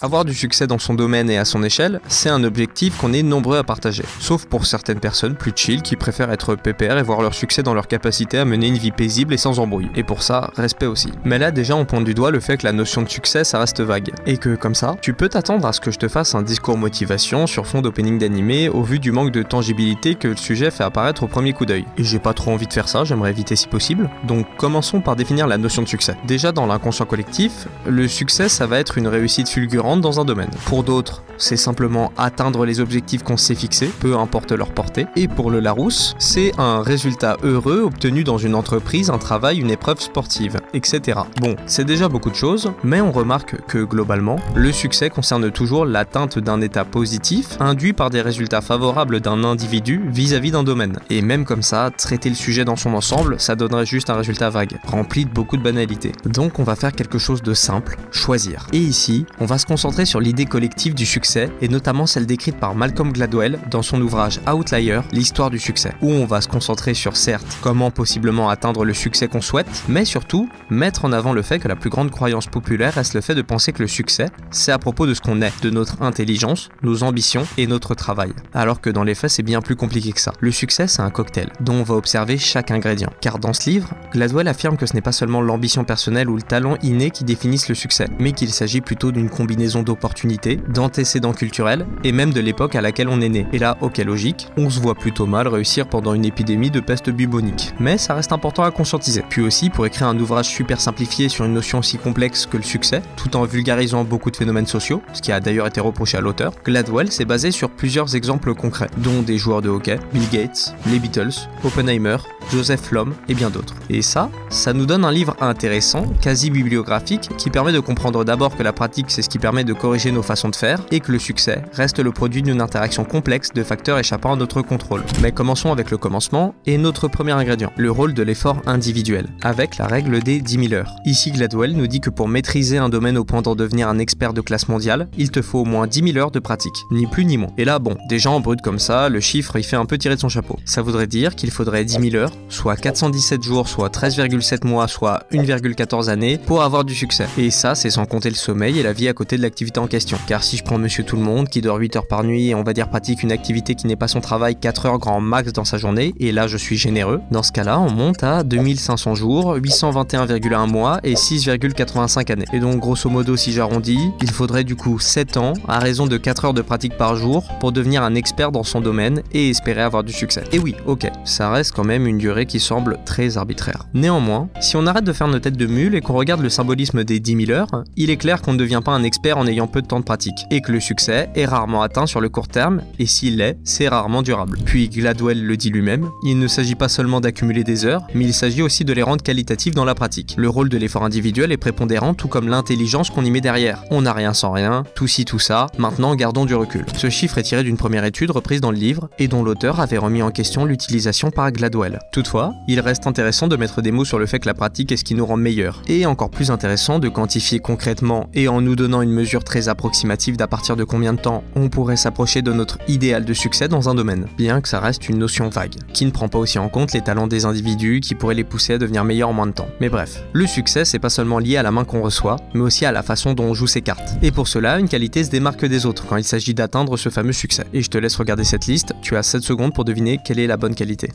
Avoir du succès dans son domaine et à son échelle, c'est un objectif qu'on est nombreux à partager. Sauf pour certaines personnes plus chill qui préfèrent être pépères et voir leur succès dans leur capacité à mener une vie paisible et sans embrouille. Et pour ça, respect aussi. Mais là déjà on pointe du doigt le fait que la notion de succès ça reste vague. Et que comme ça, tu peux t'attendre à ce que je te fasse un discours motivation sur fond d'opening d'animé au vu du manque de tangibilité que le sujet fait apparaître au premier coup d'œil. Et j'ai pas trop envie de faire ça, j'aimerais éviter si possible. Donc commençons par définir la notion de succès. Déjà dans l'inconscient collectif, le succès ça va être une réussite fulgurante dans un domaine. Pour d'autres, c'est simplement atteindre les objectifs qu'on s'est fixés, peu importe leur portée. Et pour le Larousse, c'est un résultat heureux obtenu dans une entreprise, un travail, une épreuve sportive, etc. Bon, c'est déjà beaucoup de choses, mais on remarque que globalement, le succès concerne toujours l'atteinte d'un état positif induit par des résultats favorables d'un individu vis-à-vis d'un domaine. Et même comme ça, traiter le sujet dans son ensemble, ça donnerait juste un résultat vague, rempli de beaucoup de banalités. Donc on va faire quelque chose de simple, choisir. Et ici, on va se concentrer sur l'idée collective du succès, et notamment celle décrite par Malcolm Gladwell dans son ouvrage Outlier, l'histoire du succès, où on va se concentrer sur certes comment possiblement atteindre le succès qu'on souhaite, mais surtout mettre en avant le fait que la plus grande croyance populaire reste le fait de penser que le succès, c'est à propos de ce qu'on est, de notre intelligence, nos ambitions et notre travail. Alors que dans les faits c'est bien plus compliqué que ça. Le succès c'est un cocktail, dont on va observer chaque ingrédient. Car dans ce livre, Gladwell affirme que ce n'est pas seulement l'ambition personnelle ou le talent inné qui définissent le succès, mais qu'il s'agit plutôt d'une combinaison d'opportunités, d'antécédents culturels et même de l'époque à laquelle on est né. Et là, ok logique, on se voit plutôt mal réussir pendant une épidémie de peste bubonique. Mais ça reste important à conscientiser. Puis aussi, pour écrire un ouvrage super simplifié sur une notion aussi complexe que le succès, tout en vulgarisant beaucoup de phénomènes sociaux, ce qui a d'ailleurs été reproché à l'auteur, Gladwell s'est basé sur plusieurs exemples concrets, dont des joueurs de hockey, Bill Gates, les Beatles, Oppenheimer, Joseph Lhomme et bien d'autres. Et ça nous donne un livre intéressant, quasi bibliographique, qui permet de comprendre d'abord que la pratique c'est ce qui permet de corriger nos façons de faire, et que le succès reste le produit d'une interaction complexe de facteurs échappant à notre contrôle. Mais commençons avec le commencement, et notre premier ingrédient, le rôle de l'effort individuel, avec la règle des 10 000 heures. Ici Gladwell nous dit que pour maîtriser un domaine au point d'en devenir un expert de classe mondiale, il te faut au moins 10 000 heures de pratique, ni plus ni moins. Et là bon, déjà en brut comme ça, le chiffre il fait un peu tirer de son chapeau. Ça voudrait dire qu'il faudrait 10 000 heures, soit 417 jours, soit 13,7 mois, soit 1,14 années, pour avoir du succès. Et ça c'est sans compter le sommeil et la vie à côté de l'activité en question. Car si je prends monsieur tout le monde qui dort 8 heures par nuit et on va dire pratique une activité qui n'est pas son travail 4 heures grand max dans sa journée, et là je suis généreux, dans ce cas-là on monte à 2500 jours, 821,1 mois et 6,85 années. Et donc grosso modo si j'arrondis, il faudrait du coup 7 ans à raison de 4 heures de pratique par jour pour devenir un expert dans son domaine et espérer avoir du succès. Et oui, ok, ça reste quand même une durée qui semble très arbitraire. Néanmoins, si on arrête de faire nos têtes de mule et qu'on regarde le symbolisme des 10 000 heures, il est clair qu'on ne devient pas un expert en ayant peu de temps de pratique, et que le succès est rarement atteint sur le court terme, et s'il l'est, c'est rarement durable. Puis Gladwell le dit lui-même, il ne s'agit pas seulement d'accumuler des heures, mais il s'agit aussi de les rendre qualitatives dans la pratique. Le rôle de l'effort individuel est prépondérant, tout comme l'intelligence qu'on y met derrière. On n'a rien sans rien, tout ci tout ça, maintenant gardons du recul. Ce chiffre est tiré d'une première étude reprise dans le livre, et dont l'auteur avait remis en question l'utilisation par Gladwell. Toutefois, il reste intéressant de mettre des mots sur le fait que la pratique est ce qui nous rend meilleurs, et encore plus intéressant de quantifier concrètement et en nous donnant une mesure très approximative d'à partir de combien de temps on pourrait s'approcher de notre idéal de succès dans un domaine, bien que ça reste une notion vague, qui ne prend pas aussi en compte les talents des individus qui pourraient les pousser à devenir meilleurs en moins de temps. Mais bref, le succès c'est pas seulement lié à la main qu'on reçoit, mais aussi à la façon dont on joue ses cartes. Et pour cela, une qualité se démarque des autres quand il s'agit d'atteindre ce fameux succès. Et je te laisse regarder cette liste, tu as 7 secondes pour deviner quelle est la bonne qualité.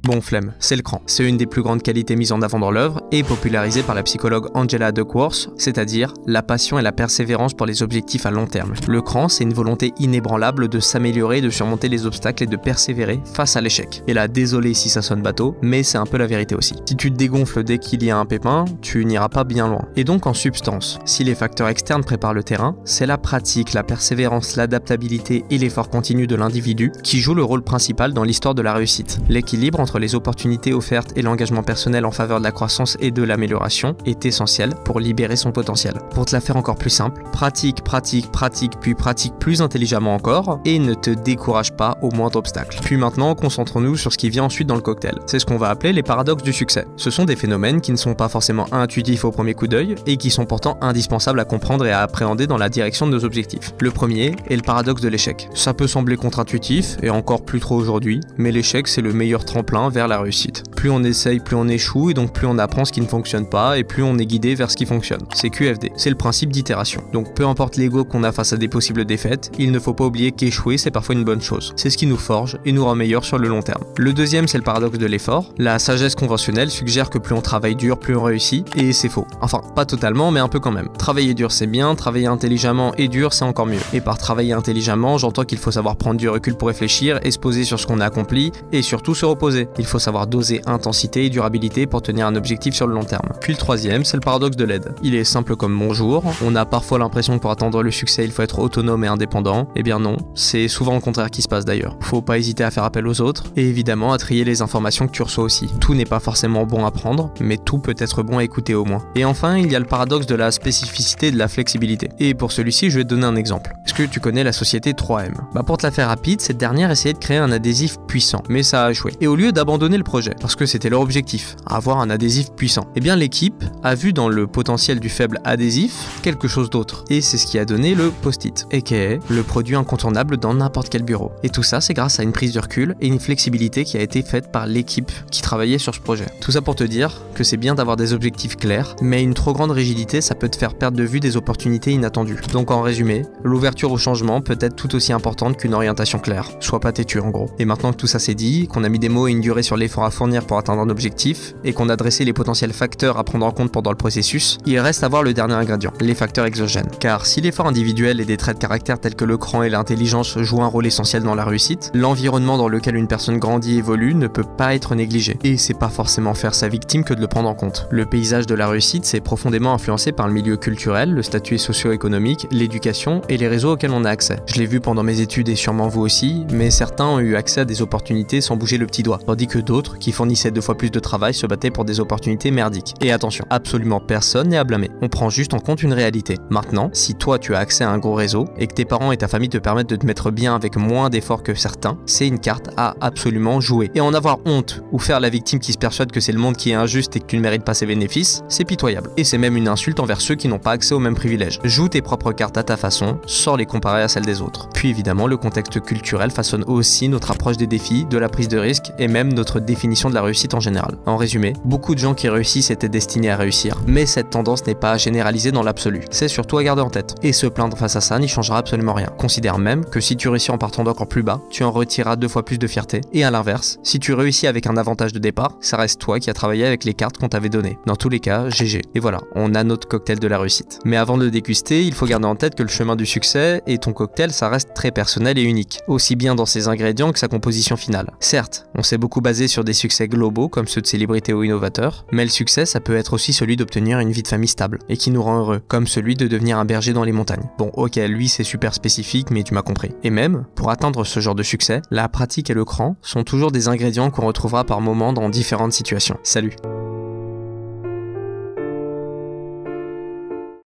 Bon flemme, c'est le cran. C'est une des plus grandes qualités mises en avant dans l'œuvre et popularisée par la psychologue Angela Duckworth, c'est-à-dire la passion et la persévérance pour les objectifs à long terme. Le cran, c'est une volonté inébranlable de s'améliorer, de surmonter les obstacles et de persévérer face à l'échec. Et là, désolé si ça sonne bateau, mais c'est un peu la vérité aussi. Si tu te dégonfles dès qu'il y a un pépin, tu n'iras pas bien loin. Et donc en substance, si les facteurs externes préparent le terrain, c'est la pratique, la persévérance, l'adaptabilité et l'effort continu de l'individu qui jouent le rôle principal dans l'histoire de la réussite. L'équilibre entre les opportunités offertes et l'engagement personnel en faveur de la croissance et de l'amélioration est essentiel pour libérer son potentiel. Pour te la faire encore plus simple, pratique, pratique, pratique, puis pratique plus intelligemment encore et ne te décourage pas au moindre obstacle. Puis maintenant, concentrons-nous sur ce qui vient ensuite dans le cocktail. C'est ce qu'on va appeler les paradoxes du succès. Ce sont des phénomènes qui ne sont pas forcément intuitifs au premier coup d'œil et qui sont pourtant indispensables à comprendre et à appréhender dans la direction de nos objectifs. Le premier est le paradoxe de l'échec. Ça peut sembler contre-intuitif et encore plus trop aujourd'hui, mais l'échec c'est le meilleur tremplin tremplin vers la réussite. Plus on essaye, plus on échoue, et donc plus on apprend ce qui ne fonctionne pas, et plus on est guidé vers ce qui fonctionne. C'est QFD, c'est le principe d'itération. Donc peu importe l'ego qu'on a face à des possibles défaites, il ne faut pas oublier qu'échouer c'est parfois une bonne chose. C'est ce qui nous forge et nous rend meilleurs sur le long terme. Le deuxième, c'est le paradoxe de l'effort. La sagesse conventionnelle suggère que plus on travaille dur, plus on réussit, et c'est faux. Enfin, pas totalement, mais un peu quand même. Travailler dur c'est bien, travailler intelligemment et dur c'est encore mieux. Et par travailler intelligemment, j'entends qu'il faut savoir prendre du recul pour réfléchir et se poser sur ce qu'on a accompli, et surtout se reposer. Il faut savoir doser intensité et durabilité pour tenir un objectif sur le long terme. Puis le troisième, c'est le paradoxe de l'aide. Il est simple comme bonjour. On a parfois l'impression que pour atteindre le succès, il faut être autonome et indépendant. Eh bien non, c'est souvent le contraire qui se passe d'ailleurs. Faut pas hésiter à faire appel aux autres, et évidemment à trier les informations que tu reçois aussi. Tout n'est pas forcément bon à prendre, mais tout peut être bon à écouter au moins. Et enfin, il y a le paradoxe de la spécificité et de la flexibilité. Et pour celui-ci, je vais te donner un exemple. Est-ce que tu connais la société 3M? Pour te la faire rapide, cette dernière essayait de créer un adhésif puissant, mais ça a échoué. Et au lieu d'abandonner le projet, parce que c'était leur objectif, avoir un adhésif puissant, eh bien l'équipe a vu dans le potentiel du faible adhésif quelque chose d'autre. Et c'est ce qui a donné le post-it, aka le produit incontournable dans n'importe quel bureau. Et tout ça, c'est grâce à une prise de recul et une flexibilité qui a été faite par l'équipe qui travaillait sur ce projet. Tout ça pour te dire que c'est bien d'avoir des objectifs clairs, mais une trop grande rigidité, ça peut te faire perdre de vue des opportunités inattendues. Donc en résumé, l'ouverture au changement peut être tout aussi importante qu'une orientation claire. Sois pas têtu en gros. Et maintenant que tout ça c'est dit, qu'on a mis des mots et une durée sur l'effort à fournir pour atteindre un objectif, et qu'on a dressé les potentiels facteurs à prendre en compte pendant le processus, il reste à voir le dernier ingrédient, les facteurs exogènes. Car si l'effort individuel et des traits de caractère tels que le cran et l'intelligence jouent un rôle essentiel dans la réussite, l'environnement dans lequel une personne grandit et évolue ne peut pas être négligé. Et c'est pas forcément faire sa victime que de le prendre en compte. Le paysage de la réussite c'est profondément influencé par le milieu culturel, le statut socio-économique, l'éducation et les réseaux auxquels on a accès. Je l'ai vu pendant mes études et sûrement vous aussi, mais certains ont eu accès à des opportunités sans bouger le petit doigt, tandis que d'autres, qui fournissaient 2 fois plus de travail, se battaient pour des opportunités merdiques. Et attention, absolument personne n'est à blâmer. On prend juste en compte une réalité. Maintenant, si toi tu as accès à un gros réseau et que tes parents et ta famille te permettent de te mettre bien avec moins d'efforts que certains, c'est une carte à absolument jouer. Et en avoir honte ou faire la victime qui se persuade que c'est le monde qui est injuste et que tu ne mérites pas ses bénéfices, c'est pitoyable. Et c'est même une insulte envers ceux qui n'ont pas accès aux mêmes privilèges. Joue tes propres cartes à ta façon, sans les comparer à celles des autres. Puis évidemment, le contexte culturel façonne aussi notre approche des défis, de la prise de risque et même notre définition de la réussite en général. En résumé, beaucoup de gens qui réussissent étaient destinés à réussir, mais cette tendance n'est pas à généraliser dans l'absolu. C'est surtout à garder en tête. Et se plaindre face à ça n'y changera absolument rien. Considère même que si tu réussis en partant d'encore plus bas, tu en retireras 2 fois plus de fierté. Et à l'inverse, si tu réussis avec un avantage de départ, ça reste toi qui as travaillé avec les cartes qu'on t'avait données. Dans tous les cas, GG. Et voilà, on a notre cocktail de la réussite. Mais avant de le déguster, il faut garder en tête que le chemin du succès et ton cocktail, ça reste très personnel et unique, aussi bien dans ses ingrédients que sa composition finale. Certes, on s'est beaucoup basé sur des succès globaux comme ceux de célébrités ou innovateurs, mais le succès, ça peut être aussi celui d'obtenir une vie de famille stable et qui nous rend heureux, comme celui de devenir un berger dans les montagnes. Bon, ok, lui c'est super spécifique, mais tu m'as compris. Et même, pour atteindre ce genre de succès, la pratique et le cran sont toujours des ingrédients qu'on retrouvera par moments dans différentes situations. Salut!